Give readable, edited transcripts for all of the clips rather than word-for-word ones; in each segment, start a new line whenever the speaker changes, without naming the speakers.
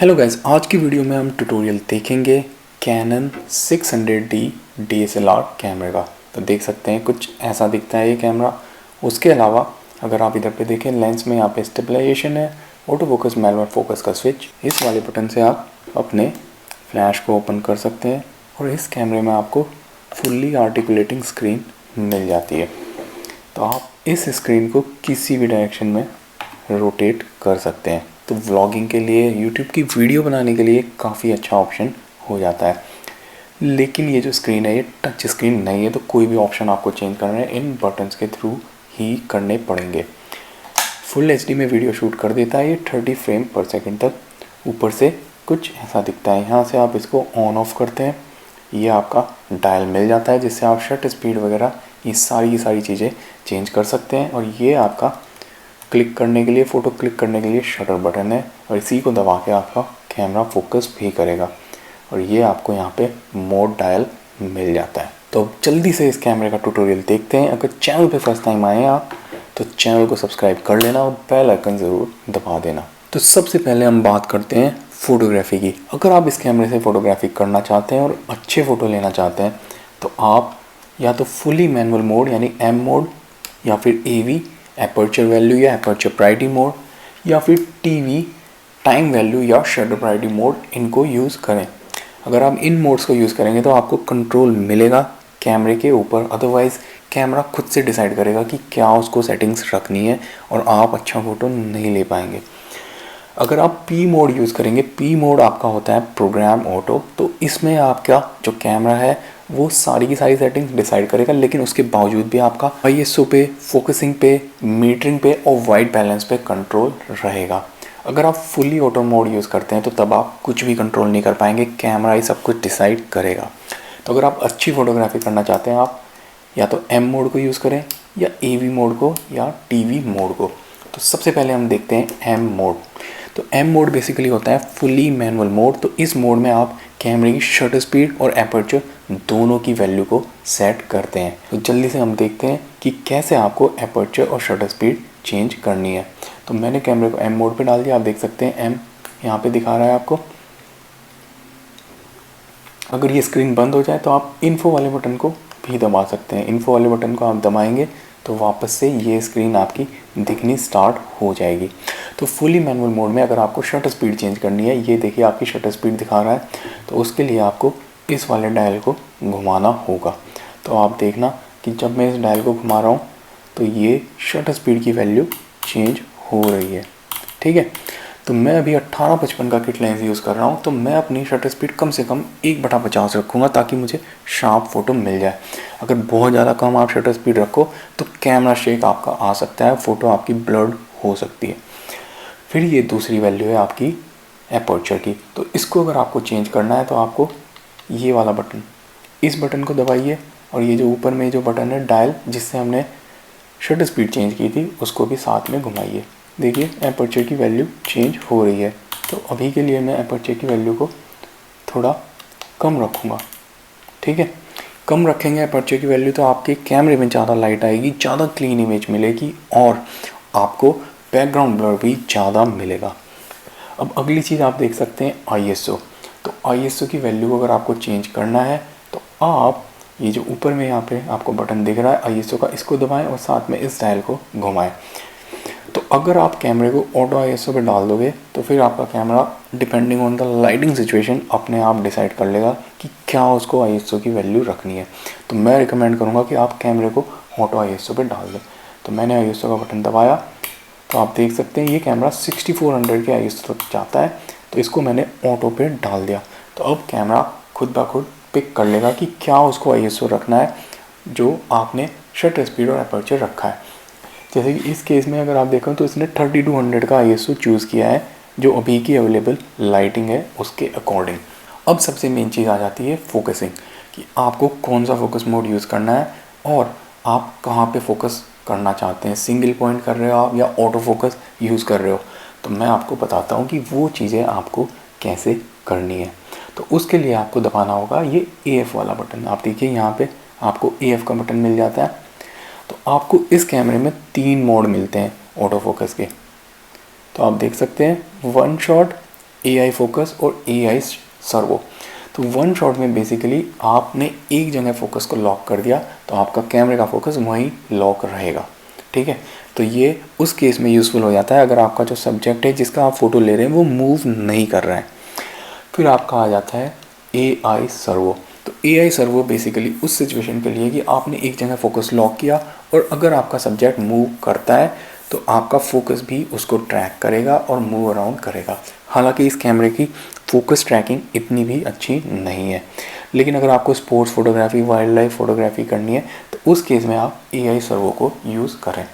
Hello guys, आज की video में हम ट्यूटोरियल देखेंगे कैनन 600D DSLR कैमरे का। तो देख सकते हैं कुछ ऐसा दिखता है ये कैमरा। उसके अलावा अगर आप इधर पे देखें, लेंस में यहाँ पे स्टेबलाइजेशन है, ऑटो फोकस, मैनुअल फोकस का स्विच। इस वाले बटन से आप अपने फ्लैश को ओपन कर सकते हैं और इस कैमरे में आपको फुल्ली आर्टिकुलेटिंग स्क्रीन मिल जाती है। तो आप इस स्क्रीन को किसी भी डायरेक्शन में रोटेट कर सकते हैं। तो व्लॉगिंग के लिए, यूट्यूब की वीडियो बनाने के लिए काफ़ी अच्छा ऑप्शन हो जाता है। लेकिन ये जो स्क्रीन है ये टच स्क्रीन नहीं है, तो कोई भी ऑप्शन आपको चेंज करना है इन बटन्स के थ्रू ही करने पड़ेंगे। फुल एचडी में वीडियो शूट कर देता है ये 30 फ्रेम पर सेकंड तक। ऊपर से कुछ ऐसा दिखता है। यहाँ से आप इसको ऑन ऑफ करते हैं, ये आपका डायल मिल जाता है जिससे आप शटर स्पीड वगैरह ये सारी चीज़ें चेंज कर सकते हैं। और ये आपका क्लिक करने के लिए, फ़ोटो क्लिक करने के लिए शटर बटन है और इसी को दबा के आपका कैमरा फोकस भी करेगा। और ये आपको यहाँ पे मोड डायल मिल जाता है। तो जल्दी से इस कैमरे का ट्यूटोरियल देखते हैं। अगर चैनल पे फर्स्ट टाइम आए हैं आप तो चैनल को सब्सक्राइब कर लेना और बेल आइकन ज़रूर दबा देना। तो सबसे पहले हम बात करते हैं फ़ोटोग्राफी की। अगर आप इस कैमरे से फ़ोटोग्राफी करना चाहते हैं और अच्छे फ़ोटो लेना चाहते हैं तो आप या तो फुली मैनुअल मोड यानी एम मोड, या फिर AV एपर्चर वैल्यू या एपर्चर प्रायोरिटी मोड, या फिर TV टाइम वैल्यू या शटर प्रायोरिटी मोड, इनको यूज़ करें। अगर आप इन मोड्स को यूज़ करेंगे तो आपको कंट्रोल मिलेगा कैमरे के ऊपर। अदरवाइज़ कैमरा खुद से डिसाइड करेगा कि क्या उसको सेटिंग्स रखनी है और आप अच्छा फ़ोटो नहीं ले पाएंगे। अगर आप P मोड यूज़ करेंगे, P मोड आपका होता है प्रोग्राम ऑटो। तो इसमें आपका जो कैमरा है वो सारी की सारी सेटिंग्स डिसाइड करेगा, लेकिन उसके बावजूद भी आपका ISO पे, फोकसिंग पे, मीटरिंग पे और वाइट बैलेंस पे कंट्रोल रहेगा। अगर आप फुली ऑटो मोड यूज़ करते हैं तो तब आप कुछ भी कंट्रोल नहीं कर पाएंगे, कैमरा ही सब कुछ डिसाइड करेगा। तो अगर आप अच्छी फ़ोटोग्राफी करना चाहते हैं, आप या तो M मोड को यूज़ करें या AV मोड को या TV मोड को। तो सबसे पहले हम देखते हैं M मोड। तो M मोड बेसिकली होता है फुली मैनुअल मोड। तो इस मोड में आप कैमरे की शटर स्पीड और एपर्चर दोनों की वैल्यू को सेट करते हैं। तो जल्दी से हम देखते हैं कि कैसे आपको एपर्चर और शटर स्पीड चेंज करनी है। तो मैंने कैमरे को M मोड पे डाल दिया। आप देख सकते हैं M यहाँ पे दिखा रहा है आपको। अगर ये स्क्रीन बंद हो जाए तो आप इन्फो वाले बटन को भी दबा सकते हैं। इन्फो वाले बटन को आप दबाएंगे तो वापस से ये स्क्रीन आपकी दिखनी स्टार्ट हो जाएगी। तो फुली मैनुअल मोड में अगर आपको शटर स्पीड चेंज करनी है, ये देखिए आपकी शटर स्पीड दिखा रहा है, तो उसके लिए आपको इस वाले डायल को घुमाना होगा। तो आप देखना कि जब मैं इस डायल को घुमा रहा हूँ तो ये शटर स्पीड की वैल्यू चेंज हो रही है। ठीक है, तो मैं अभी 18-55 का किट लेंस यूज़ कर रहा हूँ। तो मैं अपनी शटर स्पीड कम से कम 1/50 रखूँगा ताकि मुझे शार्प फ़ोटो मिल जाए। अगर बहुत ज़्यादा कम आप शटर स्पीड रखो तो कैमरा शेक आपका आ सकता है, फ़ोटो आपकी ब्लर्ड हो सकती है। फिर ये दूसरी वैल्यू है आपकी एपर्चर की। तो इसको अगर आपको चेंज करना है तो आपको ये वाला बटन, इस बटन को दबाइए और ये जो ऊपर में जो बटन है डायल जिससे हमने शटर स्पीड चेंज की थी उसको भी साथ में घुमाइए। देखिए एपर्चर की वैल्यू चेंज हो रही है। तो अभी के लिए मैं एपर्चर की वैल्यू को थोड़ा कम रखूँगा। ठीक है, कम रखेंगे एपर्चर की वैल्यू तो आपके कैमरे में ज़्यादा लाइट आएगी, ज़्यादा क्लीन इमेज मिलेगी और आपको बैकग्राउंड ब्लर भी ज़्यादा मिलेगा। अब अगली चीज़ आप देख सकते हैं ISO। तो ISO की वैल्यू को अगर आपको चेंज करना है तो आप ये जो ऊपर में यहाँ पे आपको बटन दिख रहा है ISO का, इसको दबाएं और साथ में इस डायल को घुमाएं। तो अगर आप कैमरे को ऑटो ISO पे डाल दोगे तो फिर आपका camera depending on the lighting situation अपने आप डिसाइड कर लेगा कि क्या उसको ISO की वैल्यू रखनी है। तो मैं रिकमेंड करूँगा कि आप कैमरे को ऑटो ISO पे डाल दें। तो मैंने ISO का बटन दबाया तो आप देख सकते हैं ये कैमरा 6400 के ISO तक जाता है। तो इसको मैंने ऑटो पे डाल दिया। तो अब कैमरा खुद ब खुद पिक कर लेगा कि क्या उसको ISO रखना है जो आपने शटर स्पीड और एपर्चर रखा है। जैसे कि इस केस में अगर आप देखें तो इसने 3200 का ISO चूज़ किया है जो अभी की अवेलेबल लाइटिंग है उसके अकॉर्डिंग। अब सबसे मेन चीज़ आ जाती है फोकसिंग, कि आपको कौन सा फोकस मोड यूज़ करना है और आप कहाँ पे फोकस करना चाहते हैं। सिंगल पॉइंट कर रहे हो आप या ऑटो फोकस यूज़ कर रहे हो। तो मैं आपको बताता हूँ कि वो चीज़ें आपको कैसे करनी है। तो उसके लिए आपको दबाना होगा ये AF वाला बटन। आप देखिए यहाँ पे आपको AF का बटन मिल जाता है। तो आपको इस कैमरे में 3 मोड मिलते हैं ऑटो फोकस के। तो आप देख सकते हैं 1 शॉट, AI फोकस और AI सर्वो। तो वन शॉट में बेसिकली आपने एक जगह फोकस को लॉक कर दिया तो आपका कैमरे का फोकस वहीं लॉक रहेगा, ठीक है। तो ये उस केस में यूज़फुल हो जाता है अगर आपका जो सब्जेक्ट है जिसका आप फ़ोटो ले रहे हैं वो मूव नहीं कर रहा है। फिर आपका आ जाता है AI सर्वो। तो AI सर्वो बेसिकली उस सिचुएशन के लिए कि आपने एक जगह फोकस लॉक किया और अगर आपका सब्जेक्ट मूव करता है तो आपका फोकस भी उसको ट्रैक करेगा और मूव अराउंड करेगा। हालांकि इस कैमरे की फोकस ट्रैकिंग इतनी भी अच्छी नहीं है, लेकिन अगर आपको sports photography, wild life photography करनी है तो उस केस में आप AI सर्वो को यूज़ करें।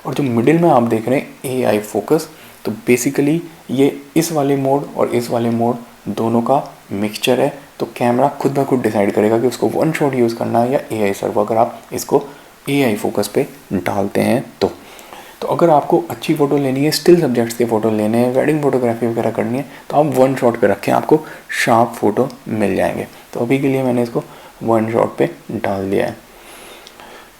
और जो मिडिल में आप देख रहे हैं AI फोकस, तो बेसिकली ये इस वाले मोड और इस वाले मोड दोनों का मिक्सचर है। तो कैमरा खुद ब खुद डिसाइड करेगा कि उसको वन शॉट यूज़ करना है या AI सर्वो, अगर आप इसको AI फोकस पे डालते हैं तो अगर आपको अच्छी फ़ोटो लेनी है, स्टिल सब्जेक्ट्स के फ़ोटो लेने हैं, वेडिंग फोटोग्राफी वगैरह करनी है तो आप वन शॉट पे रखें, आपको शार्प फ़ोटो मिल जाएंगे। तो अभी के लिए मैंने इसको वन शॉट पे डाल दिया है।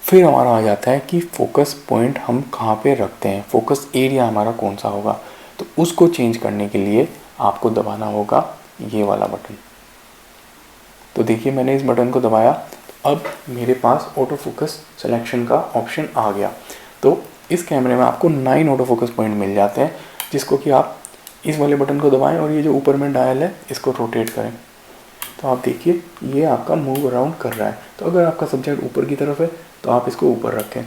फिर हमारा आ जाता है कि फोकस पॉइंट हम कहाँ पे रखते हैं, फोकस एरिया हमारा कौन सा होगा। तो उसको चेंज करने के लिए आपको दबाना होगा ये वाला बटन। तो देखिए मैंने इस बटन को दबाया, अब मेरे पास ऑटो फोकस सिलेक्शन का ऑप्शन आ गया। तो इस कैमरे में आपको 9 ऑटो फोकस पॉइंट मिल जाते हैं, जिसको कि आप इस वाले बटन को दबाएं और ये जो ऊपर में डायल है इसको रोटेट करें तो आप देखिए ये आपका मूव अराउंड कर रहा है। तो अगर आपका सब्जेक्ट ऊपर की तरफ है तो आप इसको ऊपर रखें,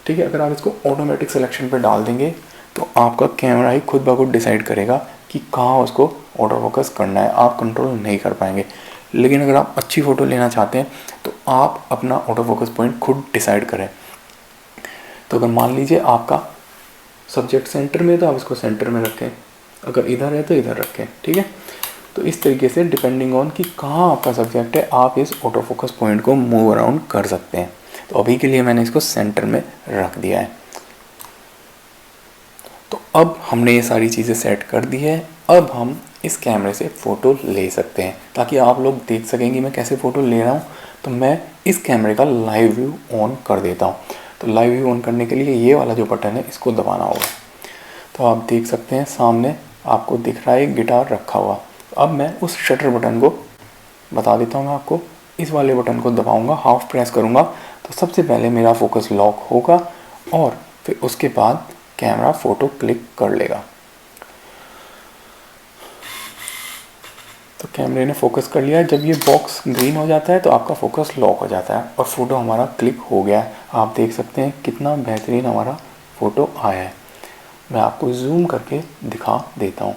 ठीक है। अगर आप इसको ऑटोमेटिक सिलेक्शन पे डाल देंगे तो आपका कैमरा ही खुद ब खुद डिसाइड करेगा कि कहाँ उसको ऑटो फोकस करना है, आप कंट्रोल नहीं कर पाएंगे। लेकिन अगर आप अच्छी फ़ोटो लेना चाहते हैं तो आप अपना ऑटो फोकस पॉइंट खुद डिसाइड करें। तो अगर मान लीजिए आपका सब्जेक्ट सेंटर में है तो आप इसको सेंटर में रखें, अगर इधर है तो इधर रखें, ठीक है। तो इस तरीके से डिपेंडिंग ऑन कि कहाँ आपका सब्जेक्ट है आप इस ऑटो फोकस पॉइंट को मूव अराउंड कर सकते हैं। तो अभी के लिए मैंने इसको सेंटर में रख दिया है। तो अब हमने ये सारी चीज़ें सेट कर दी है। अब हम इस कैमरे से फ़ोटो ले सकते हैं ताकि आप लोग देख सकें कि मैं कैसे फ़ोटो ले रहा हूँ। तो मैं इस कैमरे का लाइव व्यू ऑन कर देता हूँ। तो लाइव व्यू ऑन करने के लिए ये वाला जो बटन है इसको दबाना होगा। तो आप देख सकते हैं सामने आपको दिख रहा है एक गिटार रखा हुआ। अब मैं उस शटर बटन को बता देता हूँ, मैं आपको इस वाले बटन को दबाऊंगा, हाफ प्रेस करूँगा तो सबसे पहले मेरा फोकस लॉक होगा और फिर उसके बाद कैमरा फ़ोटो क्लिक कर लेगा। तो कैमरे ने फोकस कर लिया। जब ये बॉक्स ग्रीन हो जाता है तो आपका फोकस लॉक हो जाता है और फ़ोटो हमारा क्लिक हो गया है। आप देख सकते हैं कितना बेहतरीन हमारा फ़ोटो आया है। मैं आपको जूम करके दिखा देता हूँ।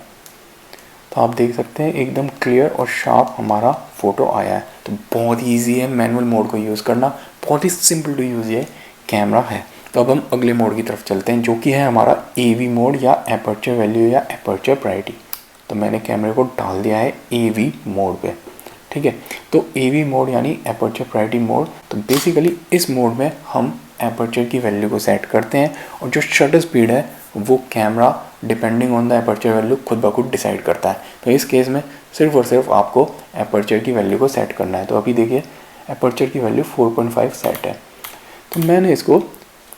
तो आप देख सकते हैं एकदम क्लियर और शार्प हमारा फ़ोटो आया है। तो बहुत ही ईजी है मैनुअल मोड को यूज़ करना, बहुत ही सिंपल टू यूज़ ये कैमरा है। तो अब हम अगले मोड की तरफ चलते हैं जो कि है हमारा AV मोड या एपर्चर वैल्यू या एपर्चर प्रायोरिटी। तो मैंने कैमरे को डाल दिया है AV मोड पे, ठीक है। तो AV मोड यानी एपर्चर प्रायोरिटी मोड। तो बेसिकली इस मोड में हम एपर्चर की वैल्यू को सेट करते हैं और जो शटर स्पीड है वो camera depending on the aperture value खुद ब खुद डिसाइड करता है। तो इस केस में सिर्फ और सिर्फ आपको एपर्चर की वैल्यू को सेट करना है। तो अभी देखिए एपर्चर की वैल्यू 4.5 सेट है, तो मैंने इसको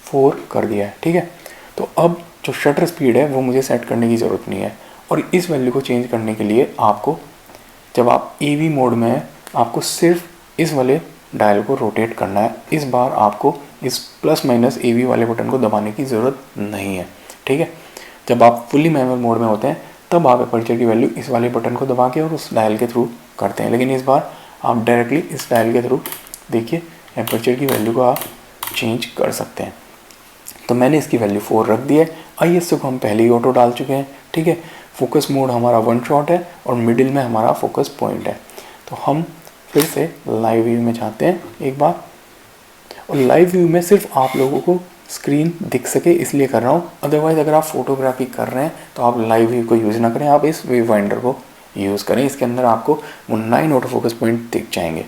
4 कर दिया है, ठीक है। तो अब जो शटर स्पीड है वो मुझे सेट करने की ज़रूरत नहीं है। और इस वैल्यू को चेंज करने के लिए आपको, जब आप AV मोड में हैं, आपको सिर्फ इस वाले डायल को रोटेट करना है। इस बार आपको इस प्लस माइनस AV वाले बटन को दबाने की ज़रूरत नहीं है, ठीक है। जब आप फुली मैनुअल मोड में होते हैं तब आप एपर्चर की वैल्यू इस वाले बटन को दबा के और उस डायल के थ्रू करते हैं, लेकिन इस बार आप डायरेक्टली इस डायल के थ्रू देखिए एपर्चर की वैल्यू को आप चेंज कर सकते हैं। तो मैंने इसकी वैल्यू 4 रख दी है। ISO को हम पहले ही ऑटो डाल चुके हैं, ठीक है। फोकस मोड हमारा वन शॉट है और मिडिल में हमारा फोकस पॉइंट है। तो हम फिर से लाइव व्यू में जाते हैं एक बार, और लाइव व्यू में सिर्फ आप लोगों को स्क्रीन दिख सके इसलिए कर रहा हूँ। अदरवाइज़ अगर आप फोटोग्राफी कर रहे हैं तो आप लाइव व्यू को यूज़ ना करें, आप इस व्यू फाइंडर को यूज़ करें। इसके अंदर आपको वो 9 ऑटो फोकस पॉइंट दिख जाएंगे।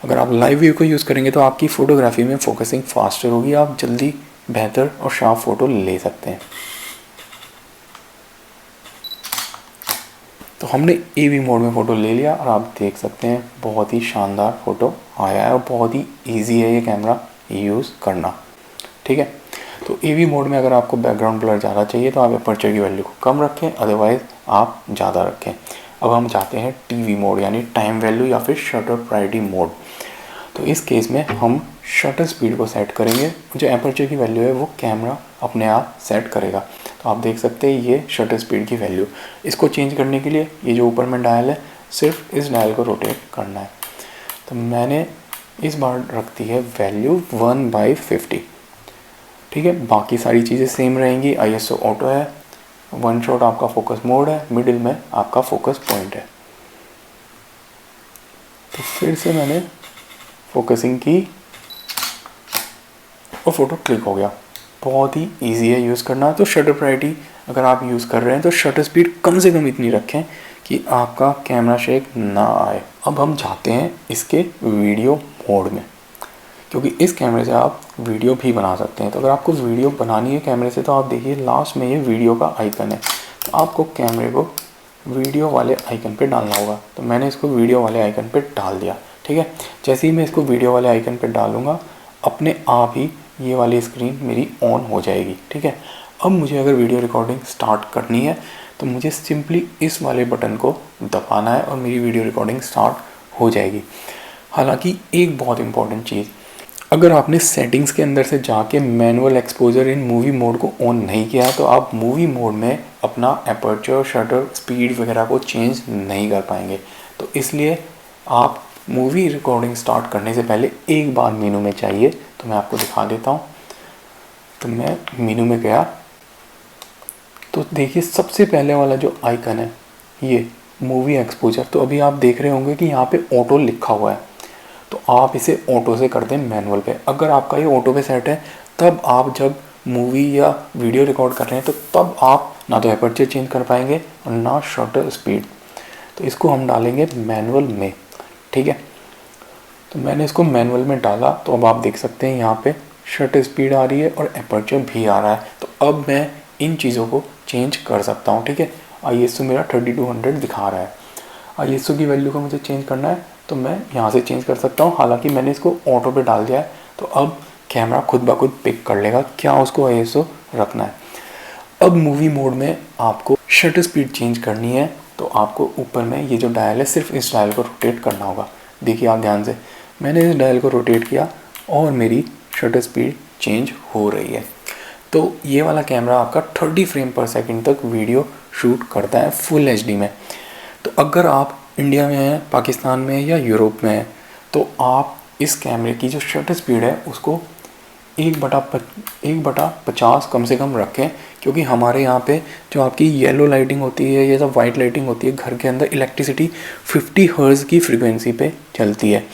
अगर आप लाइव व्यू को यूज़ करेंगे तो आपकी फ़ोटोग्राफी में फोकसिंग फास्टर होगी, आप जल्दी बेहतर और शार्प फ़ोटो ले सकते हैं। तो हमने AV मोड में फ़ोटो ले लिया और आप देख सकते हैं बहुत ही शानदार फ़ोटो आया है और बहुत ही इजी है ये कैमरा यूज़ करना, ठीक है। तो AV मोड में अगर आपको बैकग्राउंड ब्लर ज़्यादा चाहिए तो आप एपर्चर की वैल्यू को कम रखें, अदरवाइज़ आप ज़्यादा रखें। अब हम चाहते हैं टीवी मोड यानी टाइम वैल्यू या फिर शटर प्रायोरिटी मोड। तो इस केस में हम शटर स्पीड को सेट करेंगे, जो एपर्चर की वैल्यू है वो कैमरा अपने आप सेट करेगा। तो आप देख सकते हैं ये शटर स्पीड की वैल्यू। इसको चेंज करने के लिए ये जो ऊपर में डायल है, सिर्फ इस डायल को रोटेट करना है। तो मैंने इस बार रख दी है वैल्यू 1/50। ठीक है, बाकी सारी चीज़ें सेम रहेंगी। ISO ऑटो है, वन शॉट आपका फोकस मोड है, मिडिल में आपका फोकस पॉइंट है। तो फिर से मैंने फोकसिंग की और फोटो क्लिक हो गया। बहुत ही इजी है यूज़ करना। तो शटर प्रायोरिटी अगर आप यूज़ कर रहे हैं तो शटर स्पीड कम से कम इतनी रखें कि आपका कैमरा शेक ना आए। अब हम जाते हैं इसके वीडियो मोड में, क्योंकि इस कैमरे से आप वीडियो भी बना सकते हैं। तो अगर आपको वीडियो बनानी है कैमरे से, तो आप देखिए लास्ट में ये वीडियो का आइकन है। तो आपको कैमरे को वीडियो वाले आइकन पे डालना होगा। तो मैंने इसको वीडियो वाले आइकन पे डाल दिया। ठीक है, जैसे ही मैं इसको वीडियो वाले आइकन पे डालूंगा, अपने आप ही ये वाली स्क्रीन मेरी ऑन हो जाएगी। ठीक है, अब मुझे अगर वीडियो रिकॉर्डिंग स्टार्ट करनी है तो मुझे सिंपली इस वाले बटन को दबाना है और मेरी वीडियो रिकॉर्डिंग स्टार्ट हो जाएगी। हालांकि एक बहुत इंपॉर्टेंट चीज़, अगर आपने सेटिंग्स के अंदर से जाके manual exposure in movie mode को ऑन नहीं किया, तो आप मूवी मोड में अपना एपर्चर, शटर स्पीड वगैरह को चेंज नहीं कर पाएंगे। तो इसलिए आप मूवी रिकॉर्डिंग स्टार्ट करने से पहले एक बार मेनू में चाहिए। तो मैं आपको दिखा देता हूँ। तो मैं मेनू में गया, तो देखिए सबसे पहले वाला जो आइकन है ये मूवी एक्सपोजर। तो अभी आप देख रहे होंगे कि यहाँ पे ऑटो लिखा हुआ है। तो आप इसे ऑटो से कर दें मैनुअल पे। अगर आपका ये ऑटो पे सेट है, तब आप जब मूवी या वीडियो रिकॉर्ड कर रहे हैं तो तब आप ना तो एपर्चर चेंज कर पाएंगे और ना शटर स्पीड। तो इसको हम डालेंगे मैनुअल में। ठीक है, तो मैंने इसको मैनुअल में डाला। तो अब आप देख सकते हैं यहाँ पे शटर स्पीड आ रही है और एपर्चर भी आ रहा है। तो अब मैं इन चीज़ों को चेंज कर सकता हूँ। ठीक है, ISO मेरा 3200 दिखा रहा है। ISO की वैल्यू को मुझे चेंज करना है तो मैं यहाँ से चेंज कर सकता हूँ। हालांकि मैंने इसको ऑटो पे डाल दिया है, तो अब कैमरा खुद ब खुद पिक कर लेगा क्या उसको ISO रखना है। अब मूवी मोड में आपको शटर स्पीड चेंज करनी है, तो आपको ऊपर में ये जो डायल है, सिर्फ इस डायल को रोटेट करना होगा। देखिए आप ध्यान से, मैंने इस डायल को रोटेट किया और मेरी शटर स्पीड चेंज हो रही है। तो ये वाला कैमरा आपका 30 फ्रेम पर सेकंड तक वीडियो शूट करता है फुल HD में। तो अगर आप इंडिया में हैं, पाकिस्तान में या यूरोप में हैं, तो आप इस कैमरे की जो शटर स्पीड है उसको 1/50 कम से कम रखें, क्योंकि हमारे यहाँ पे जो आपकी येलो लाइटिंग होती है या जो वाइट लाइटिंग होती है, घर के अंदर इलेक्ट्रिसिटी 50 हर्ट्ज़ की फ्रीक्वेंसी पे चलती है।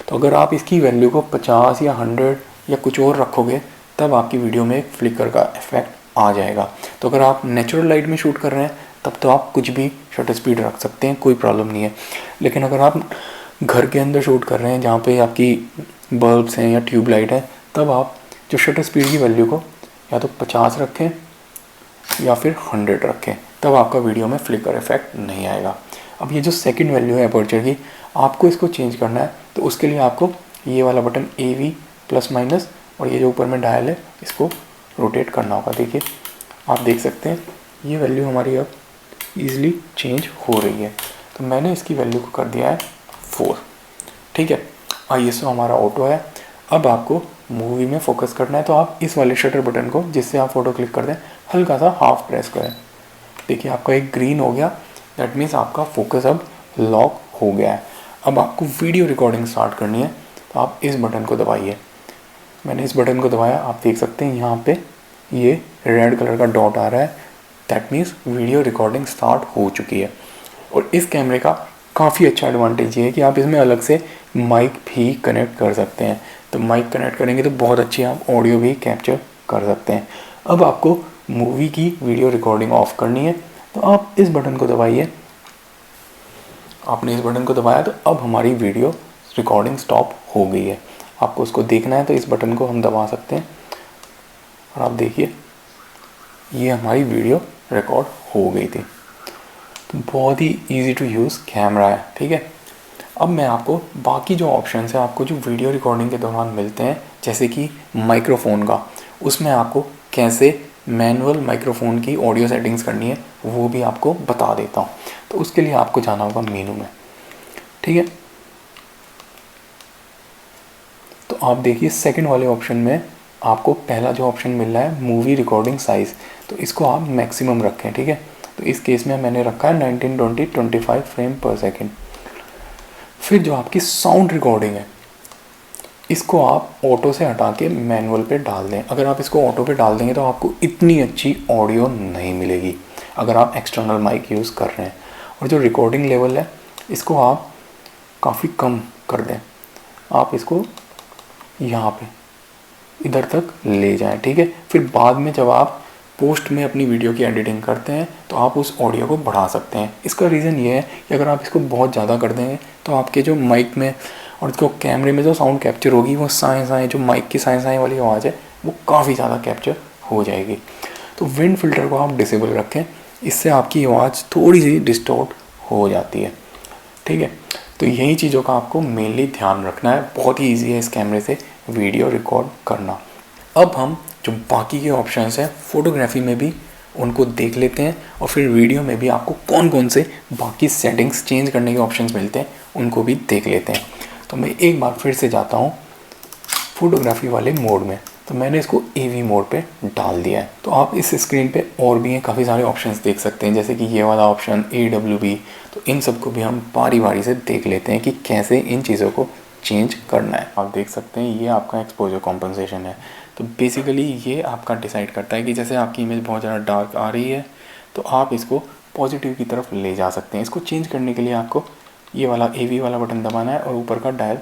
तो अगर आप इसकी वैल्यू को 50 या 100 या कुछ और रखोगे, तब आपकी वीडियो में एक फ्लिकर का इफेक्ट आ जाएगा। तो अगर आप नेचुरल लाइट में शूट कर रहे हैं तब तो आप कुछ भी शटर स्पीड रख सकते हैं, कोई प्रॉब्लम नहीं है। लेकिन अगर आप घर के अंदर शूट कर रहे हैं जहाँ पे आपकी बल्ब्स हैं या ट्यूबलाइट है, तब आप जो शटर स्पीड की वैल्यू को या तो 50 रखें या फिर 100 रखें, तब आपका वीडियो में फ्लिकर इफेक्ट नहीं आएगा। अब ये जो सेकंड वैल्यू है एपर्चर की, आपको इसको चेंज करना है। तो उसके लिए आपको ये वाला बटन AV ± और ये जो ऊपर में डायल है इसको रोटेट करना होगा। देखिए आप देख सकते हैं ये वैल्यू हमारी अब ईज़िली चेंज हो रही है। तो मैंने इसकी वैल्यू को कर दिया है 4। ठीक है, ISO हमारा ऑटो है। अब आपको मूवी में फोकस करना है, तो आप इस वाले शटर बटन को, जिससे आप फ़ोटो क्लिक कर दें, हल्का सा हाफ प्रेस करें। देखिए आपका एक ग्रीन हो गया, दैट मीन्स आपका फोकस अब लॉक हो गया है। अब आपको वीडियो रिकॉर्डिंग स्टार्ट करनी है, तो आप इस बटन को दबाइए। मैंने इस बटन को दबाया, आप देख सकते हैं यहाँ पे ये रेड कलर का डॉट आ रहा है, that means video recording start हो चुकी है। और इस कैमरे का काफ़ी अच्छा एडवांटेज ये है कि आप इसमें अलग से माइक भी कनेक्ट कर सकते हैं। तो माइक कनेक्ट करेंगे तो बहुत अच्छी आप ऑडियो भी कैप्चर कर सकते हैं। अब आपको मूवी की वीडियो रिकॉर्डिंग ऑफ करनी है, तो आप इस बटन को दबाइए। आपने इस बटन को दबाया तो अब हमारी वीडियो रिकॉर्डिंग स्टॉप हो गई है। आपको उसको देखना है तो इस बटन को हम दबा सकते हैं और आप देखिए ये हमारी वीडियो रिकॉर्ड हो गई थी। तो बहुत ही इजी टू यूज़ कैमरा है। ठीक है, अब मैं आपको बाकी जो ऑप्शन है, आपको जो वीडियो रिकॉर्डिंग के दौरान मिलते हैं, जैसे कि माइक्रोफोन का, उसमें आपको कैसे मैनुअल माइक्रोफोन की ऑडियो सेटिंग्स करनी है वो भी आपको बता देता हूँ। तो उसके लिए आपको जाना होगा मेनू में, ठीक है। तो आप देखिए सेकंड वाले ऑप्शन में आपको पहला जो ऑप्शन मिल रहा है मूवी रिकॉर्डिंग साइज़, तो इसको आप मैक्सिमम रखें, ठीक है। तो इस केस में मैंने रखा है 1920-25 फ्रेम पर सेकेंड। फिर जो आपकी साउंड रिकॉर्डिंग है इसको आप ऑटो से हटा के मैनुअल पे डाल दें। अगर आप इसको ऑटो पे डाल देंगे तो आपको इतनी अच्छी ऑडियो नहीं मिलेगी अगर आप एक्सटर्नल माइक यूज़ कर रहे हैं। और जो रिकॉर्डिंग लेवल है इसको आप काफ़ी कम कर दें, आप इसको यहाँ पे इधर तक ले जाएं, ठीक है। फिर बाद में जब आप पोस्ट में अपनी वीडियो की एडिटिंग करते हैं तो आप उस ऑडियो को बढ़ा सकते हैं। इसका रीज़न ये है कि अगर आप इसको बहुत ज़्यादा कर देंगे तो आपके जो माइक में और जो कैमरे में जो साउंड कैप्चर होगी वो साए साए जो माइक की साए साए वाली आवाज़ है वो काफ़ी ज़्यादा कैप्चर हो जाएगी। तो विंड फिल्टर को आप डिसेबल रखें, इससे आपकी आवाज़ थोड़ी सी डिस्टॉर्ट हो जाती है, ठीक है। तो यही चीज़ों का आपको मेनली ध्यान रखना है। बहुत ही ईजी है इस कैमरे से वीडियो रिकॉर्ड करना। अब हम जो बाकी के ऑप्शंस हैं फ़ोटोग्राफी में भी उनको देख लेते हैं और फिर वीडियो में भी आपको कौन कौन से बाकी सेटिंग्स चेंज करने के ऑप्शंस मिलते हैं उनको भी देख लेते हैं। तो मैं एक बार फिर से जाता हूँ फ़ोटोग्राफी वाले मोड में, तो मैंने इसको AV मोड पे डाल दिया है। तो आप इस स्क्रीन पे और भी हैं काफ़ी सारे ऑप्शंस देख सकते हैं, जैसे कि ये वाला ऑप्शन AWB। तो इन सबको भी हम बारी बारी से देख लेते हैं कि कैसे इन चीज़ों को चेंज करना है। आप देख सकते हैं ये आपका एक्सपोजर कॉम्पनसेशन है। तो बेसिकली ये आपका डिसाइड करता है कि जैसे आपकी इमेज बहुत ज़्यादा डार्क आ रही है तो आप इसको पॉजिटिव की तरफ ले जा सकते हैं। इसको चेंज करने के लिए आपको ये वाला AV वाला बटन दबाना है और ऊपर का डायल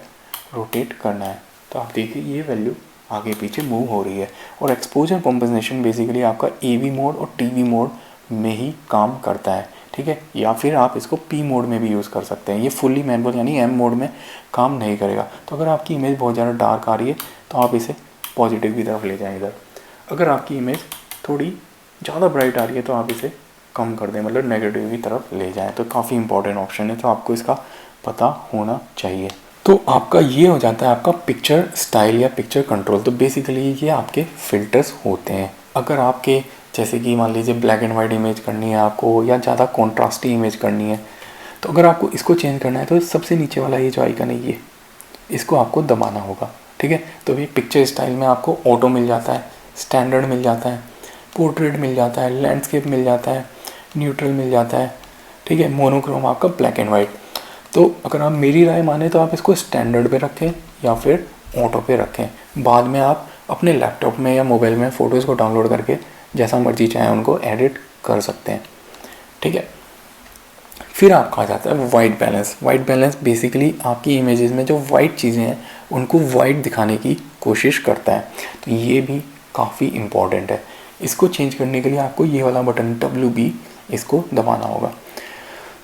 रोटेट करना है। तो आप देखिए ये वैल्यू आगे पीछे मूव हो रही है। और एक्सपोजर कॉम्पनसेशन बेसिकली आपका AV मोड और TV मोड में ही काम करता है, ठीक है। या फिर आप इसको P मोड में भी यूज़ कर सकते हैं। ये फुल्ली मैनुअल यानी M मोड में काम नहीं करेगा। तो अगर आपकी इमेज बहुत ज़्यादा डार्क आ रही है तो आप इसे पॉजिटिव की तरफ ले जाएं इधर। अगर आपकी इमेज थोड़ी ज़्यादा ब्राइट आ रही है तो आप इसे कम कर दें, मतलब नेगेटिव की तरफ ले जाएं। तो काफ़ी इंपॉर्टेंट ऑप्शन है, तो आपको इसका पता होना चाहिए। तो आपका ये हो जाता है आपका पिक्चर स्टाइल या पिक्चर कंट्रोल। तो बेसिकली ये आपके फ़िल्टर्स होते हैं। अगर आपके जैसे कि मान लीजिए ब्लैक एंड वाइट इमेज करनी है आपको या ज़्यादा कॉन्ट्रास्टी इमेज करनी है, तो अगर आपको इसको चेंज करना है तो सबसे नीचे वाला ये जो आइकन है ये इसको आपको दबाना होगा, ठीक है। तो ये पिक्चर स्टाइल में आपको ऑटो मिल जाता है, स्टैंडर्ड मिल जाता है, पोर्ट्रेट मिल जाता है, लैंडस्केप मिल जाता है, न्यूट्रल मिल जाता है, ठीक है। मोनोक्रोम आपका ब्लैक एंड वाइट। तो अगर आप मेरी राय माने तो आप इसको स्टैंडर्ड पे रखें या फिर ऑटो पे रखें। बाद में आप अपने लैपटॉप में या मोबाइल में फ़ोटोज़ को डाउनलोड करके जैसा मर्जी चाहें उनको एडिट कर सकते हैं, ठीक है। फिर आपका आ जाता है white balance. White balance basically आपकी इमेजेस में जो वाइट चीज़ें हैं उनको वाइट दिखाने की कोशिश करता है। तो ये भी काफ़ी इम्पॉर्टेंट है। इसको चेंज करने के लिए आपको ये वाला बटन WB इसको दबाना होगा।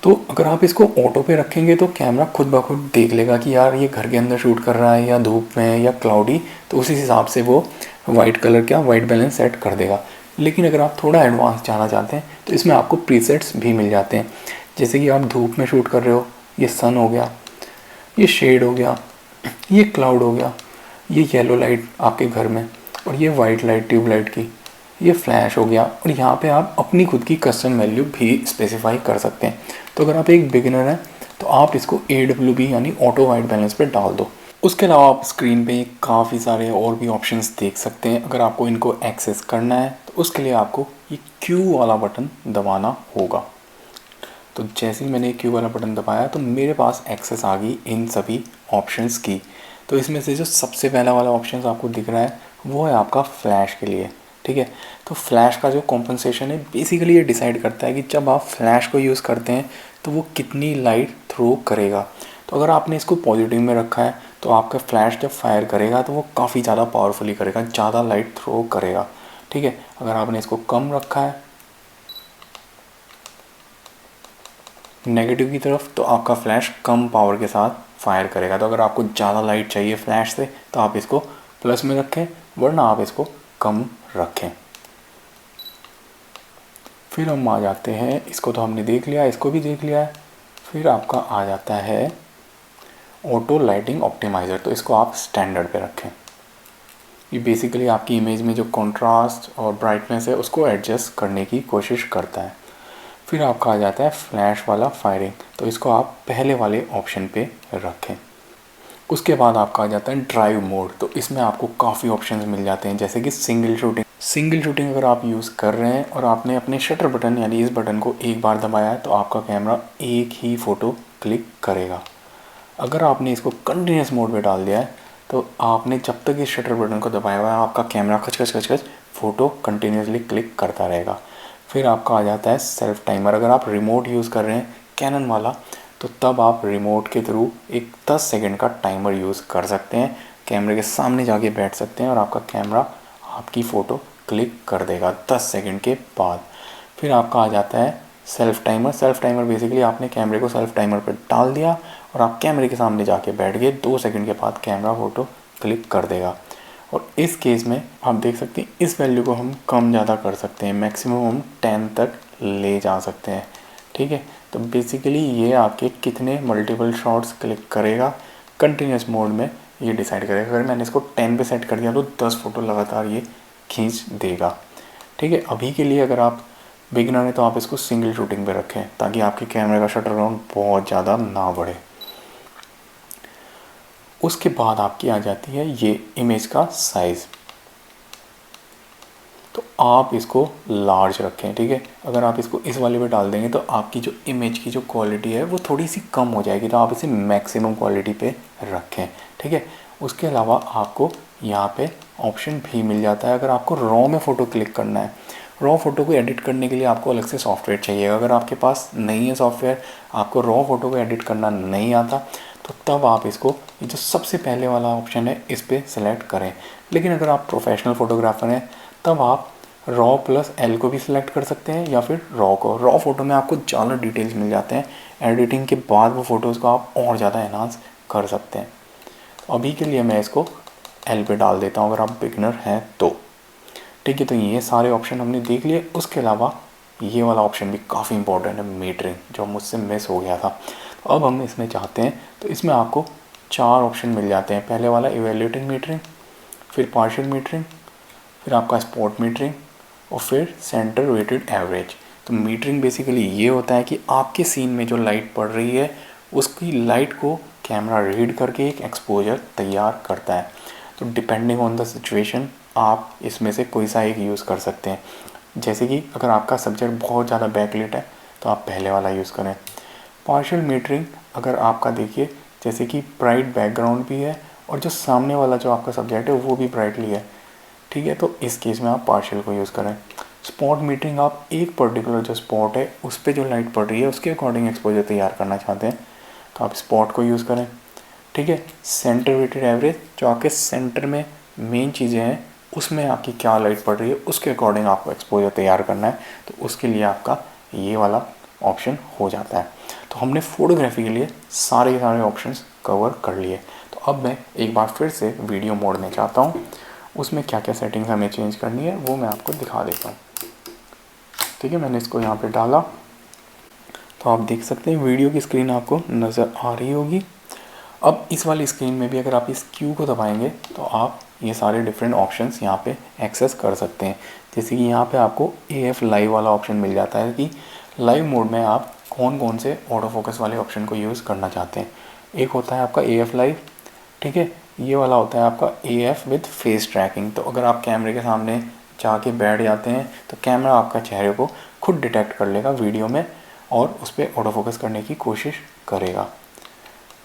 तो अगर आप इसको ऑटो पे रखेंगे तो कैमरा खुद ब खुद देख लेगा कि यार ये घर के अंदर शूट कर रहा है या धूप में है या क्लाउडी, तो उसी हिसाब से वो वाइट कलर क्या वाइट बैलेंस सेट कर देगा। लेकिन अगर आप थोड़ा एडवांस जाना चाहते हैं तो इसमें आपको प्रीसेट्स भी मिल जाते हैं। जैसे कि आप धूप में शूट कर रहे हो, ये सन हो गया, ये शेड हो गया, ये क्लाउड हो गया, ये येलो लाइट आपके घर में, और ये वाइट लाइट ट्यूब लाइट की, ये फ्लैश हो गया। और यहाँ पे आप अपनी खुद की कस्टम वैल्यू भी स्पेसिफाई कर सकते हैं। तो अगर आप एक बिगिनर हैं तो आप इसको AWB यानी ऑटो वाइट बैलेंस पे डाल दो। उसके अलावा आप स्क्रीन पे काफ़ी सारे और भी ऑप्शंस देख सकते हैं। अगर आपको इनको एक्सेस करना है तो उसके लिए आपको ये Q वाला बटन दबाना होगा। तो जैसे ही मैंने Q वाला बटन दबाया तो मेरे पास एक्सेस आ गई इन सभी ऑप्शंस की। तो इसमें से जो सबसे पहला वाला ऑप्शन आपको दिख रहा है वो है आपका फ्लैश के लिए, ठीक है। तो फ्लैश का जो कॉम्पनसेशन है बेसिकली ये डिसाइड करता है कि जब आप फ्लैश को यूज़ करते हैं तो वो कितनी लाइट थ्रो करेगा। तो अगर आपने इसको पॉजिटिव में रखा है तो आपका फ्लैश जब फायर करेगा तो वो काफ़ी ज़्यादा पावरफुली करेगा, ज़्यादा लाइट थ्रो करेगा, ठीक है। अगर आपने इसको कम रखा है नेगेटिव की तरफ तो आपका फ्लैश कम पावर के साथ फायर करेगा। तो अगर आपको ज़्यादा लाइट चाहिए फ्लैश से तो आप इसको प्लस में रखें, वरना आप इसको कम रखें। फिर हम आ जाते हैं, इसको तो हमने देख लिया, इसको भी देख लिया है। फिर आपका आ जाता है ऑटो लाइटिंग ऑप्टिमाइज़र। तो इसको आप स्टैंडर्ड पे रखें। ये बेसिकली आपकी इमेज में जो कंट्रास्ट और ब्राइटनेस है उसको एडजस्ट करने की कोशिश करता है। फिर आपका आ जाता है फ्लैश वाला फायरिंग, तो इसको आप पहले वाले ऑप्शन पे रखें। उसके बाद आपका आ जाता है ड्राइव मोड, तो इसमें आपको काफ़ी ऑप्शंस मिल जाते हैं, जैसे कि सिंगल शूटिंग अगर आप यूज़ कर रहे हैं और आपने अपने शटर बटन यानी इस बटन को एक बार दबाया है तो आपका कैमरा एक ही फ़ोटो क्लिक करेगा। अगर आपने इसको कंटिन्यूस मोड पे डाल दिया है तो आपने जब तक इस शटर बटन को दबाया हुआ है आपका कैमरा खच खच फ़ोटो कंटिन्यूसली क्लिक करता रहेगा। फिर आपका आ जाता है सेल्फ टाइमर। अगर आप रिमोट यूज़ कर रहे हैं कैनन वाला तो तब आप रिमोट के थ्रू एक 10 सेकंड का टाइमर यूज़ कर सकते हैं। कैमरे के सामने जाके बैठ सकते हैं और आपका कैमरा आपकी फ़ोटो क्लिक कर देगा 10 सेकंड के बाद। फिर आपका आ जाता है सेल्फ टाइमर बेसिकली आपने कैमरे को सेल्फ टाइमर पर डाल दिया और आप कैमरे के सामने जाके बैठ गए, 2 सेकंड के बाद कैमरा फ़ोटो क्लिक कर देगा। और इस केस में आप देख सकते हैं इस वैल्यू को हम कम ज़्यादा कर सकते हैं, मैक्सिमम हम 10 तक ले जा सकते हैं। ठीक है, तो बेसिकली ये आपके कितने मल्टीपल शॉट्स क्लिक करेगा कंटिन्यूस मोड में ये डिसाइड करेगा। अगर मैंने इसको 10 पे सेट कर दिया तो 10 फ़ोटो लगातार ये खींच देगा। ठीक है, अभी के लिए अगर आप बिगिनर हैं तो आप इसको सिंगल शूटिंग पे रखें ताकि आपके कैमरे का शटर राउंड बहुत ज़्यादा ना बढ़े। उसके बाद आपकी आ जाती है ये इमेज का साइज़, तो आप इसको लार्ज रखें। ठीक है, अगर आप इसको इस वाले पे डाल देंगे तो आपकी जो इमेज की जो क्वालिटी है वो थोड़ी सी कम हो जाएगी, तो आप इसे मैक्सिमम क्वालिटी पे रखें। ठीक है, उसके अलावा आपको यहाँ पे ऑप्शन भी मिल जाता है अगर आपको रॉ में फ़ोटो क्लिक करना है। रॉ फ़ोटो को एडिट करने के लिए आपको अलग से सॉफ्टवेयर चाहिए। अगर आपके पास नहीं है सॉफ्टवेयर, आपको रॉ फ़ोटो को एडिट करना नहीं आता, तो तब आप इसको ये जो सबसे पहले वाला ऑप्शन है इस पर सेलेक्ट करें। लेकिन अगर आप प्रोफेशनल फ़ोटोग्राफ़र हैं तब आप रॉ प्लस एल को भी सिलेक्ट कर सकते हैं या फिर रॉ को। रॉ फ़ोटो में आपको ज़्यादा डिटेल्स मिल जाते हैं, एडिटिंग के बाद वो फ़ोटोज़ को आप और ज़्यादा एनहांस कर सकते हैं। तो अभी के लिए मैं इसको एल पे डाल देता हूँ अगर आप बिगनर हैं तो। ठीक है, तो ये सारे ऑप्शन हमने देख लिए। उसके अलावा ये वाला ऑप्शन भी काफ़ी इंपॉर्टेंट है, मीटरिंग, जो मुझसे मिस हो गया था। तो अब हम इसमें चाहते हैं तो इसमें आपको 4 ऑप्शन मिल जाते हैं। पहले वाला इवेल्यूएटिंग मीटरिंग, फिर पार्शियल मीटरिंग, फिर आपका स्पॉट मीटरिंग और फिर सेंटर वेटेड एवरेज। तो मीटरिंग बेसिकली ये होता है कि आपके सीन में जो लाइट पड़ रही है उसकी लाइट को कैमरा रीड करके एक एक्सपोजर तैयार करता है। तो डिपेंडिंग ऑन द सिचुएशन आप इसमें से कोई सा एक यूज़ कर सकते हैं। जैसे कि अगर आपका सब्जेक्ट बहुत ज़्यादा बैकलिट है तो आप पहले वाला यूज़ करें। पार्शियल मीटरिंग अगर आपका देखिए जैसे कि ब्राइट बैकग्राउंड भी है और जो सामने वाला जो आपका सब्जेक्ट है वो भी ब्राइटली है, ठीक है, तो इस केस में आप पार्शियल को यूज़ करें। स्पॉट मीटरिंग आप एक पर्टिकुलर जो स्पॉट है उस पर जो लाइट पड़ रही है उसके अकॉर्डिंग एक्सपोजर तैयार करना चाहते हैं तो आप स्पॉट को यूज़ करें। ठीक है, सेंटर वेटेड एवरेज जो आपके सेंटर में मेन चीज़ें हैं उसमें आपकी क्या लाइट पड़ रही है उसके अकॉर्डिंग आपको एक्सपोजर तैयार करना है, तो उसके लिए आपका ये वाला ऑप्शन हो जाता है। तो हमने फ़ोटोग्राफी के लिए सारे के सारे ऑप्शंस कवर कर लिए। तो अब मैं एक बार फिर से वीडियो मोड में चाहता हूँ, उसमें क्या क्या सेटिंग्स हमें चेंज करनी है वो मैं आपको दिखा देता हूँ। ठीक है, मैंने इसको यहाँ पे डाला तो आप देख सकते हैं वीडियो की स्क्रीन आपको नज़र आ रही होगी। अब इस वाली स्क्रीन में भी अगर आप इस क्यू को दबाएंगे तो आप ये सारे डिफरेंट ऑप्शंस यहाँ पे एक्सेस कर सकते हैं। जैसे कि यहाँ पे आपको AF लाइव वाला ऑप्शन मिल जाता है कि लाइव मोड में आप कौन कौन से ऑटो फोकस वाले ऑप्शन को यूज़ करना चाहते हैं। एक होता है आपका AF लाइव, ठीक है, ये वाला होता है आपका AF विद फेस ट्रैकिंग। तो अगर आप कैमरे के सामने जाके बैठ जाते हैं तो कैमरा आपका चेहरे को खुद डिटेक्ट कर लेगा वीडियो में और उस पर ऑटो फोकस करने की कोशिश करेगा।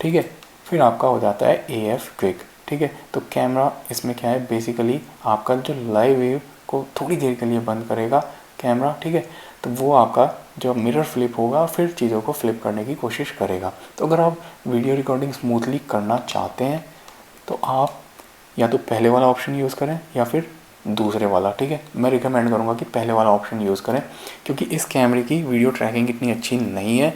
ठीक है, फिर आपका हो जाता है AF क्विक। ठीक है, तो कैमरा इसमें क्या है बेसिकली आपका जो लाइव व्यू को थोड़ी देर के लिए बंद करेगा कैमरा। ठीक है, तो वो आपका जो मिरर फ्लिप होगा फिर चीज़ों को फ्लिप करने की कोशिश करेगा। तो अगर आप वीडियो रिकॉर्डिंग स्मूथली करना चाहते हैं तो आप या तो पहले वाला ऑप्शन यूज़ करें या फिर दूसरे वाला। ठीक है, मैं रिकमेंड करूँगा कि पहले वाला ऑप्शन यूज़ करें क्योंकि इस कैमरे की वीडियो ट्रैकिंग इतनी अच्छी नहीं है,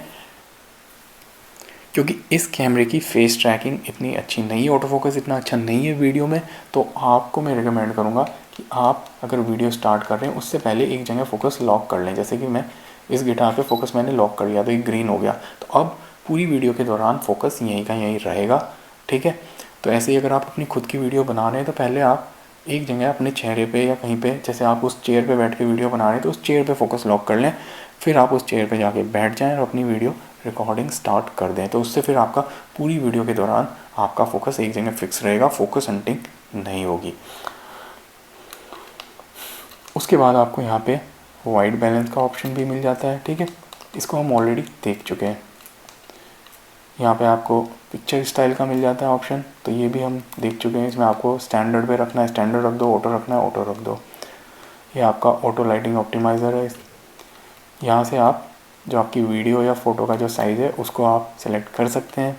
क्योंकि इस कैमरे की फेस ट्रैकिंग इतनी अच्छी नहीं है, ऑटो फोकस इतना अच्छा नहीं है वीडियो में। तो आपको मैं रिकमेंड करूँगा कि आप अगर वीडियो स्टार्ट कर रहे हैं उससे पहले एक जगह फोकस लॉक कर लें। जैसे कि मैं इस गिटार पे फोकस मैंने लॉक कर लिया तो ये ग्रीन हो गया, तो अब पूरी वीडियो के दौरान फोकस यहीं का यहीं रहेगा। ठीक है, तो ऐसे ही अगर आप अपनी खुद की वीडियो बना रहे हैं तो पहले आप एक जगह अपने चेहरे पे या कहीं पे, जैसे आप उस चेयर पे बैठ के वीडियो बना रहे हैं तो उस चेयर पे फोकस लॉक कर लें, फिर आप उस चेयर पे जाके बैठ जाएं और अपनी वीडियो रिकॉर्डिंग स्टार्ट कर दें। तो उससे फिर आपका पूरी वीडियो के दौरान आपका फोकस एक जगह फिक्स रहेगा, फोकस हंटिंग नहीं होगी। उसके बाद आपको यहाँ पे वाइट बैलेंस का ऑप्शन भी मिल जाता है, ठीक है, इसको हम ऑलरेडी देख चुके हैं। यहाँ पे आपको पिक्चर स्टाइल का मिल जाता है ऑप्शन, तो ये भी हम देख चुके हैं। इसमें आपको स्टैंडर्ड पे रखना है स्टैंडर्ड रख दो, ऑटो रखना है ऑटो रख दो। ये आपका ऑटो लाइटिंग ऑप्टिमाइज़र है। यहाँ से आप जो आपकी वीडियो या फ़ोटो का जो साइज़ है उसको आप सेलेक्ट कर सकते हैं।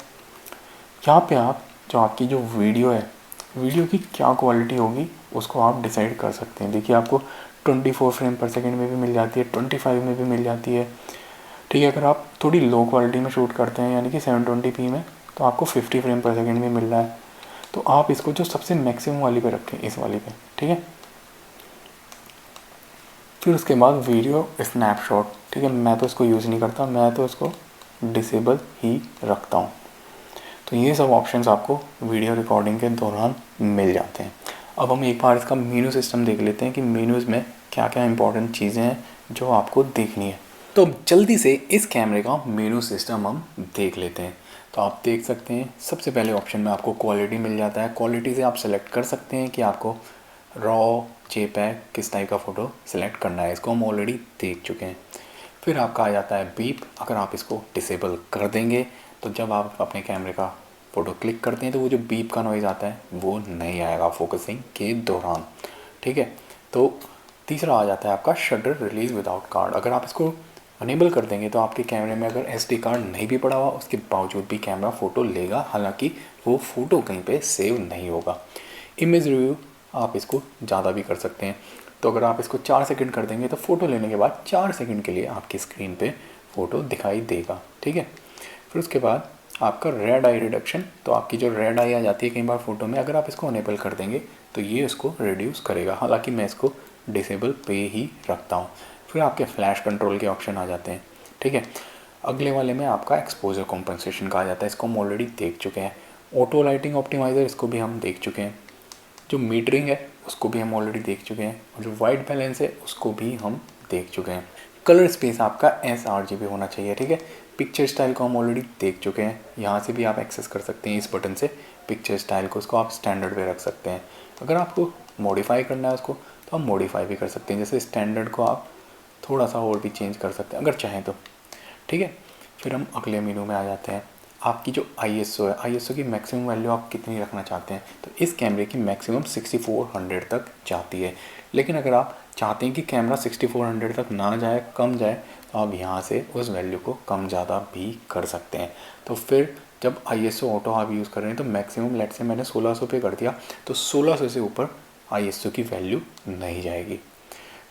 यहाँ पे आप जो आपकी जो वीडियो है, वीडियो की क्या क्वालिटी होगी उसको आप डिसाइड कर सकते हैं। देखिए आपको 24 फ्रेम पर सेकेंड में भी मिल जाती है, 25 में भी मिल जाती है, ठीक है। अगर आप थोड़ी लो क्वालिटी में शूट करते हैं यानी कि 720p में, तो आपको 50 फ्रेम पर सेकेंड में मिल रहा है। तो आप इसको जो सबसे मैक्सिमम वाली पे रखें, इस वाली पे, ठीक है। फिर उसके बाद वीडियो स्नैपशॉट, ठीक है, मैं तो इसको यूज़ नहीं करता, मैं तो इसको डिसेबल ही रखता हूँ। तो ये सब ऑप्शंस आपको वीडियो रिकॉर्डिंग के दौरान मिल जाते हैं। अब हम एक बार इसका मेनू सिस्टम देख लेते हैं कि मेनूज़ में क्या क्या इंपॉर्टेंट चीज़ें हैं जो आपको देखनी है। तो जल्दी से इस कैमरे का मेनू सिस्टम हम देख लेते हैं। तो आप देख सकते हैं सबसे पहले ऑप्शन में आपको क्वालिटी मिल जाता है। क्वालिटी से आप सेलेक्ट कर सकते हैं कि आपको रॉ, जेपैग किस टाइप का फ़ोटो सेलेक्ट करना है, इसको हम ऑलरेडी देख चुके हैं। फिर आपका आ जाता है बीप, अगर आप इसको डिसेबल कर देंगे तो जब आप अपने कैमरे का फ़ोटो क्लिक करते हैं तो वो जो बीप का नॉइज़ आता है वो नहीं आएगा फोकसिंग के दौरान, ठीक है। तो तीसरा आ जाता है आपका शटर रिलीज़ विदाउट कार्ड। अगर आप इसको अनेबल कर देंगे तो आपके कैमरे में अगर SD कार्ड नहीं भी पड़ा हुआ उसके बावजूद भी कैमरा फ़ोटो लेगा, हालांकि वो फ़ोटो कहीं पे सेव नहीं होगा। इमेज रिव्यू आप इसको ज़्यादा भी कर सकते हैं। तो अगर आप इसको 4 सेकंड कर देंगे तो फ़ोटो लेने के बाद 4 सेकंड के लिए आपकी स्क्रीन पे फ़ोटो दिखाई देगा, ठीक है। फिर उसके बाद आपका रेड आई रिडक्शन, तो आपकी जो रेड आई आ जाती है कई बार फ़ोटो में, अगर आप इसको अनेबल कर देंगे तो ये उसको रिड्यूस करेगा, हालांकि मैं इसको डिसेबल पे ही रखता हूँ। फिर आपके फ्लैश कंट्रोल के ऑप्शन आ जाते हैं, ठीक है। अगले वाले में आपका एक्सपोजर कॉम्पनसेशन का आ जाता है, इसको हम ऑलरेडी देख चुके हैं। ऑटो लाइटिंग ऑप्टिमाइज़र, इसको भी हम देख चुके हैं। जो मीटरिंग है उसको भी हम ऑलरेडी देख चुके हैं, और जो वाइट बैलेंस है उसको भी हम देख चुके हैं। कलर स्पेस आपका sRGB होना चाहिए, ठीक है। पिक्चर स्टाइल को हम ऑलरेडी देख चुके हैं, यहाँ से भी आप एक्सेस कर सकते हैं इस बटन से पिक्चर स्टाइल को, उसको आप स्टैंडर्ड पे रख सकते हैं। अगर आपको मॉडिफाई करना है उसको तो आप मॉडिफाई भी कर सकते हैं, जैसे स्टैंडर्ड को आप थोड़ा सा और भी चेंज कर सकते हैं अगर चाहें तो, ठीक है। फिर हम अगले मेनू में आ जाते हैं। आपकी जो ISO है, ISO की मैक्सिमम वैल्यू आप कितनी रखना चाहते हैं, तो इस कैमरे की मैक्सिमम 6400 तक जाती है। लेकिन अगर आप चाहते हैं कि कैमरा 6400 तक ना जाए, कम जाए, तो आप यहाँ से उस वैल्यू को कम ज़्यादा भी कर सकते हैं। तो फिर जब ISO ऑटो आप यूज़ कर रहे हैं तो मैक्सिमम लेट से मैंने 1600 पे कर दिया, तो 1600 से ऊपर ISO की वैल्यू नहीं जाएगी।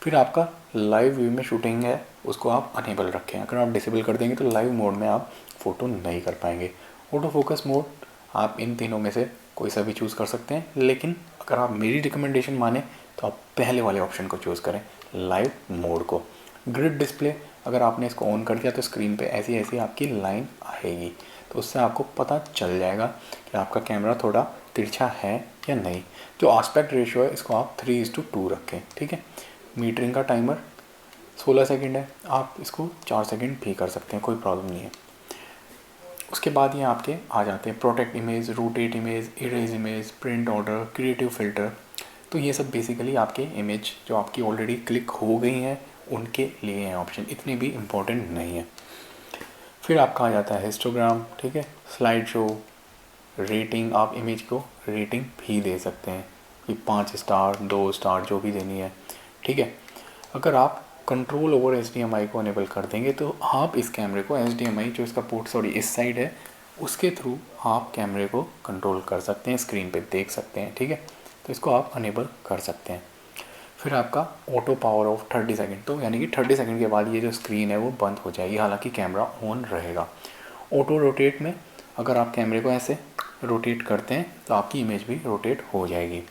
फिर आपका लाइव व्यू में शूटिंग है उसको आप अनेबल रखें, अगर आप डिसेबल कर देंगे तो लाइव मोड में आप फ़ोटो नहीं कर पाएंगे। ऑटो फोकस मोड आप इन तीनों में से कोई सा भी चूज़ कर सकते हैं, लेकिन अगर आप मेरी रिकमेंडेशन माने तो आप पहले वाले ऑप्शन को चूज़ करें, लाइव मोड को। ग्रिड डिस्प्ले, अगर आपने इसको ऑन कर दिया तो स्क्रीन पे ऐसी ऐसी आपकी लाइन आएगी, तो उससे आपको पता चल जाएगा कि आपका कैमरा थोड़ा तिरछा है या नहीं। जो आस्पेक्ट रेशियो है इसको आप 3:2 रखें, ठीक है। मीटरिंग का टाइमर 16 सेकंड है, आप इसको 4 सेकंड भी कर सकते हैं, कोई प्रॉब्लम नहीं है। उसके बाद ये आपके आ जाते हैं protect image, rotate image, erase image, print order, creative filter. तो ये सब बेसिकली आपके इमेज जो आपकी ऑलरेडी क्लिक हो गई हैं उनके लिए हैं ऑप्शन, इतनी भी इम्पोर्टेंट नहीं है। फिर आपका आ जाता है हिस्टोग्राम, ठीक है, स्लाइड शो, रेटिंग, आप इमेज को रेटिंग भी दे सकते हैं कि 5 स्टार 2 स्टार जो भी देनी है, ठीक है। अगर आप कंट्रोल ओवर HDMI को अनेबल कर देंगे तो आप इस कैमरे को HDMI जो इसका पोर्ट सॉरी इस साइड है उसके थ्रू आप कैमरे को कंट्रोल कर सकते हैं, स्क्रीन पे देख सकते हैं, ठीक है। तो इसको आप अनेबल कर सकते हैं। फिर आपका ऑटो पावर ऑफ 30 सेकंड, तो यानी कि 30 सेकंड के बाद ये जो स्क्रीन है वो बंद हो जाएगी, हालांकि कैमरा ऑन रहेगा। ऑटो रोटेट में अगर आप कैमरे को ऐसे रोटेट करते हैं तो आपकी इमेज भी रोटेट हो जाएगी।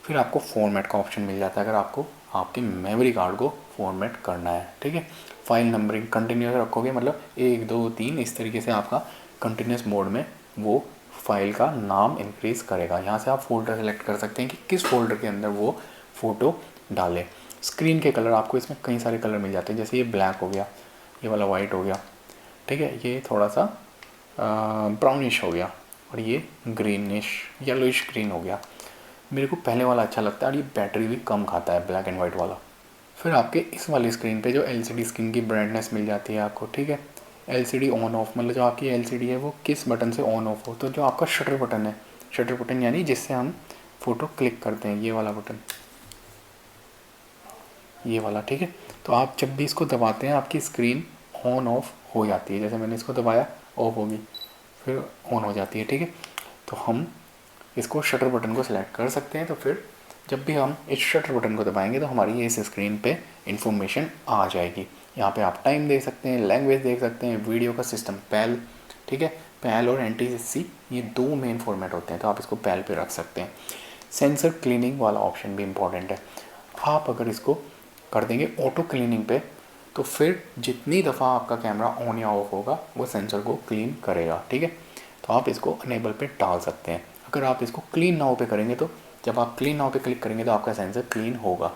फिर आपको फॉर्मेट का ऑप्शन मिल जाता है अगर आपको आपके मेमोरी कार्ड को फॉर्मेट करना है, ठीक है। फाइल नंबरिंग कंटिन्यूस रखोगे, मतलब 1 2 3 इस तरीके से आपका कंटिन्यूस मोड में वो फाइल का नाम इंक्रीज़ करेगा। यहाँ से आप फोल्डर सेलेक्ट कर सकते हैं कि किस फोल्डर के अंदर वो फ़ोटो डालें। स्क्रीन के कलर आपको इसमें कई सारे कलर मिल जाते हैं, जैसे ये ब्लैक हो गया, ये वाला वाइट हो गया, ठीक है, ये थोड़ा सा ब्राउनिश हो गया, और ये ग्रीनिश येलोइश ग्रीन हो गया। मेरे को पहले वाला अच्छा लगता है और ये बैटरी भी कम खाता है, ब्लैक एंड वाइट वाला। फिर आपके इस वाली स्क्रीन पे जो एलसीडी स्क्रीन की ब्राइटनेस मिल जाती है आपको, ठीक है। एलसीडी ऑन ऑफ, मतलब जो आपकी एलसीडी है वो किस बटन से ऑन ऑफ हो, तो जो आपका शटर बटन है, शटर बटन यानी जिससे हम फ़ोटो क्लिक करते हैं, ये वाला बटन, ये वाला, ठीक है। तो आप जब भी इसको दबाते हैं आपकी स्क्रीन ऑन ऑफ हो जाती है। जैसे मैंने इसको दबाया, ऑफ होगी, फिर ऑन हो जाती है, ठीक है। तो हम इसको शटर बटन को सिलेक्ट कर सकते हैं। तो फिर जब भी हम इस शटर बटन को दबाएंगे तो हमारी ये इस स्क्रीन पे इंफॉर्मेशन आ जाएगी। यहाँ पे आप टाइम देख सकते हैं, लैंग्वेज देख सकते हैं, वीडियो का सिस्टम पैल, ठीक है। पैल और NTSC ये दो मेन फॉर्मेट होते हैं, तो आप इसको पैल पे रख सकते हैं। सेंसर क्लीनिंग वाला ऑप्शन भी इम्पॉर्टेंट है। आप अगर इसको कर देंगे ऑटो क्लीनिंग पे, तो फिर जितनी दफ़ा आपका कैमरा ऑन या ऑफ होगा वो सेंसर को क्लीन करेगा, ठीक है। तो आप इसको अनेबल पे डाल सकते हैं। अगर आप इसको क्लीन नाउ पे करेंगे तो जब आप क्लीन नाउ पे क्लिक करेंगे तो आपका सेंसर क्लीन होगा।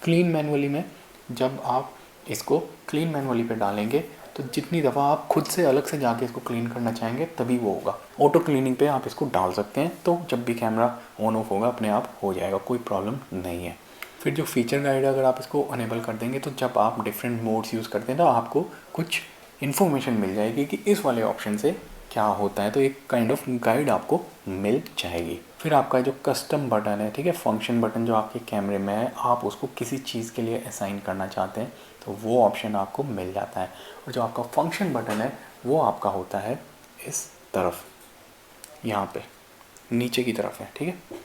क्लीन मैनुअली में जब आप इसको क्लीन मैनुअली पे डालेंगे तो जितनी दफ़ा आप खुद से अलग से जाके इसको क्लीन करना चाहेंगे तभी वो होगा। ऑटो क्लीनिंग पे आप इसको डाल सकते हैं, तो जब भी कैमरा ऑन ऑफ होगा अपने आप हो जाएगा, कोई प्रॉब्लम नहीं है। फिर जो फीचर गाइड अगर आप इसको अनेबल कर देंगे तो जब आप डिफरेंट मोड्स यूज़ करते हैं तो आपको कुछ इन्फॉर्मेशन मिल जाएगी कि इस वाले ऑप्शन से क्या होता है, तो एक काइंड ऑफ गाइड आपको मिल जाएगी। फिर आपका जो कस्टम बटन है, ठीक है, फंक्शन बटन जो आपके कैमरे में है, आप उसको किसी चीज़ के लिए असाइन करना चाहते हैं तो वो ऑप्शन आपको मिल जाता है। और जो आपका फंक्शन बटन है वो आपका होता है इस तरफ, यहाँ पे नीचे की तरफ है, ठीक है।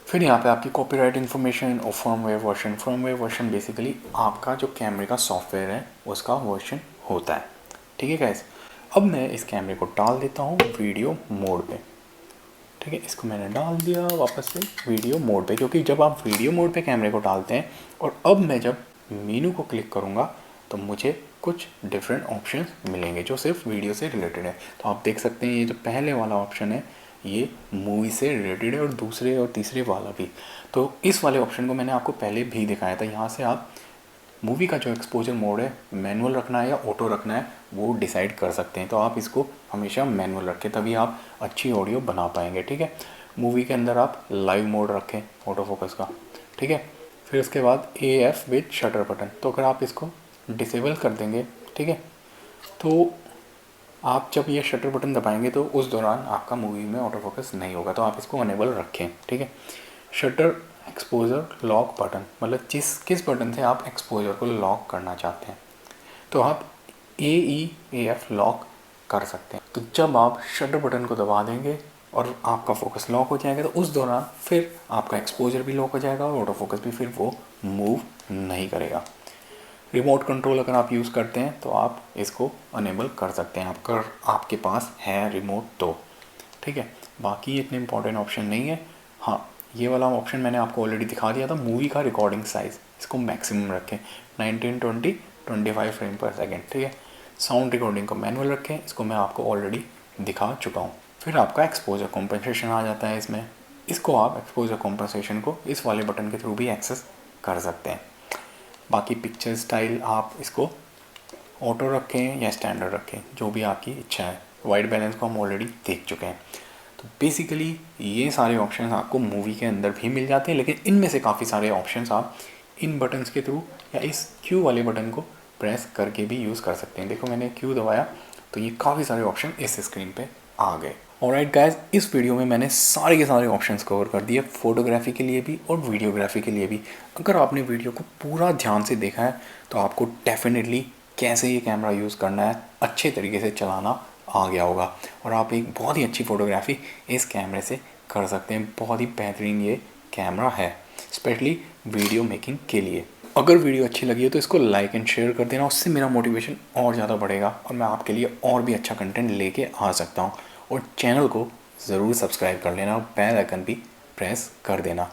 फिर यहाँ पे आपकी कॉपीराइट इन्फॉर्मेशन और फर्मवेयर वर्जन बेसिकली आपका जो कैमरे का सॉफ्टवेयर है उसका वर्जन होता है, ठीक है गाइस। अब मैं इस कैमरे को डाल देता हूँ वीडियो मोड पे, ठीक है। इसको मैंने डाल दिया वापस से वीडियो मोड पे, क्योंकि जब आप वीडियो मोड पे कैमरे को डालते हैं और अब मैं जब मेनू को क्लिक करूँगा तो मुझे कुछ डिफरेंट ऑप्शंस मिलेंगे जो सिर्फ वीडियो से रिलेटेड है। तो आप देख सकते हैं ये जो पहले वाला ऑप्शन है ये मूवी से रिलेटेड है और दूसरे और तीसरे वाला भी। तो इस वाले ऑप्शन को मैंने आपको पहले भी दिखाया था। यहाँ से आप मूवी का जो एक्सपोजर मोड है मैनुअल रखना है या ऑटो रखना है वो डिसाइड कर सकते हैं। तो आप इसको हमेशा मैनुअल रखें, तभी आप अच्छी ऑडियो बना पाएंगे, ठीक है। मूवी के अंदर आप लाइव मोड रखें ऑटो फोकस का, ठीक है। फिर उसके बाद AF विद शटर बटन, तो अगर आप इसको डिसेबल कर देंगे, ठीक है, तो आप जब ये शटर बटन दबाएंगे तो उस दौरान आपका मूवी में ऑटो फोकस नहीं होगा, तो आप इसको अनेबल रखें, ठीक है। शटर एक्सपोजर लॉक बटन, मतलब किस बटन से आप एक्सपोजर को लॉक करना चाहते हैं, तो आप AEAF लॉक कर सकते हैं। तो जब आप शटर बटन को दबा देंगे और आपका फोकस लॉक हो जाएगा तो उस दौरान फिर आपका एक्सपोजर भी लॉक हो जाएगा और ऑटो फोकस भी फिर वो मूव नहीं करेगा। रिमोट कंट्रोल अगर आप यूज़ करते हैं तो आप इसको अनेबल कर सकते हैं, अगर आपके पास है रिमोट तो, ठीक है। बाकी इतने इंपॉर्टेंट ऑप्शन नहीं है। हाँ, ये वाला ऑप्शन मैंने आपको ऑलरेडी दिखा दिया था, मूवी का रिकॉर्डिंग साइज़ इसको मैक्सिमम रखें 1920 25 फ्रेम पर सेकेंड, ठीक है। साउंड रिकॉर्डिंग को मैनुअल रखें, इसको मैं आपको ऑलरेडी दिखा चुका हूँ। फिर आपका एक्सपोजर कॉम्पनसेशन आ जाता है इसमें, इसको आप एक्सपोजर कॉम्पनसेशन को इस वाले बटन के थ्रू भी एक्सेस कर सकते हैं। बाकी पिक्चर स्टाइल आप इसको ऑटो रखें या स्टैंडर्ड रखें, जो भी आपकी इच्छा है। वाइट बैलेंस को हम ऑलरेडी देख चुके हैं। तो बेसिकली ये सारे ऑप्शंस आपको मूवी के अंदर भी मिल जाते हैं, लेकिन इनमें से काफ़ी सारे ऑप्शंस आप इन बटन्स के थ्रू या इस Q वाले बटन को प्रेस करके भी यूज़ कर सकते हैं। देखो मैंने Q दबाया तो ये काफ़ी सारे ऑप्शन इस स्क्रीन पे आ गए। ऑलराइट गाइस, इस वीडियो में मैंने सारे के सारे ऑप्शंस कवर कर दिए, फोटोग्राफी के लिए भी और वीडियोग्राफी के लिए भी। अगर आपने वीडियो को पूरा ध्यान से देखा है तो आपको डेफिनेटली कैसे ये कैमरा यूज़ करना है अच्छे तरीके से चलाना आ गया होगा और आप एक बहुत ही अच्छी फ़ोटोग्राफी इस कैमरे से कर सकते हैं। बहुत ही बेहतरीन ये कैमरा है, स्पेशली वीडियो मेकिंग के लिए। अगर वीडियो अच्छी लगी है तो इसको लाइक एंड शेयर कर देना, उससे मेरा मोटिवेशन और ज़्यादा बढ़ेगा और मैं आपके लिए और भी अच्छा कंटेंट लेके आ सकता हूँ। और चैनल को ज़रूर सब्सक्राइब कर लेना और बेल आइकन भी प्रेस कर देना।